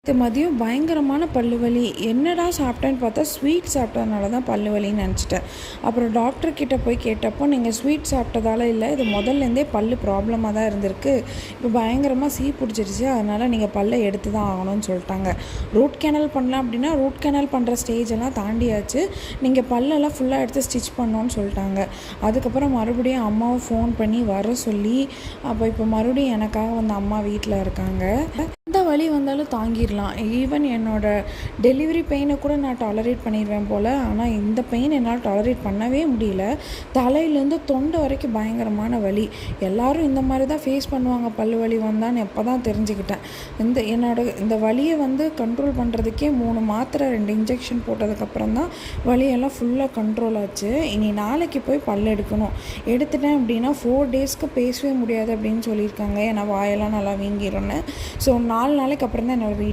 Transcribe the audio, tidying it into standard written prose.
இது மதியம் பயங்கரமான பல்லு வலி. என்னடா சாப்பிட்டேன்னு பார்த்தா ஸ்வீட் சாப்பிட்டதுனால தான் பல்லு வலின்னு நினச்சிட்டேன். அப்புறம் டாக்டர் கிட்ட போய் கேட்டப்போ, நீங்கள் ஸ்வீட் சாப்பிட்டதால இல்லை, இது முதல்லேருந்தே பல்லு ப்ராப்ளமாக தான் இருந்திருக்கு. இப்போ பயங்கரமாக பிடிச்சிருச்சு, அதனால் நீங்கள் பல்லை எடுத்து தான் ஆகணும்னு சொல்லிட்டாங்க. ரூட் கேனல் பண்ணலாம் அப்படின்னா ரூட் கேனல் பண்ணுற ஸ்டேஜ் எல்லாம் தாண்டியாச்சு. நீங்கள் பல்லெல்லாம் ஃபுல்லாக எடுத்து ஸ்டிச் பண்ணோன்னு சொல்லிட்டாங்க. அதுக்கப்புறம் மறுபடியும் அம்மாவை ஃபோன் பண்ணி வர சொல்லி, அப்போ இப்போ மறுபடியும் எனக்காக வந்து அம்மா வீட்டில் இருக்காங்க. எந்த வலி வந்தாலும் தாங்கிடலாம். ஈவன் என்னோடய டெலிவரி பெயினை கூட நான் டாலரேட் பண்ணிடுவேன் போல். ஆனால் இந்த பெயின் என்னால் டாலரேட் பண்ணவே முடியல. தலையிலேருந்து தொண்டை வரைக்கும் பயங்கரமான வலி. எல்லோரும் இந்த மாதிரி தான் ஃபேஸ் பண்ணுவாங்க பல்லு வலி வந்தான்னு எப்போ தான் தெரிஞ்சுக்கிட்டேன். இந்த வலியை வந்து கண்ட்ரோல் பண்ணுறதுக்கே 3 மாத்திரை 2 இன்ஜெக்ஷன் போட்டதுக்கப்புறம் தான் வலியெல்லாம் ஃபுல்லாக கண்ட்ரோல் ஆச்சு. இனி நாளைக்கு போய் பல் எடுக்கணும். எடுத்துட்டேன் அப்படின்னா 4 டேஸ்க்கு பேசவே முடியாது அப்படின்னு சொல்லியிருக்காங்க. ஏன்னா வாயெல்லாம் நல்லா வீங்கிடும்னு. ஸோ 4 நாளைக்கு அப்புறம் தான் என்னோடய வீடியோ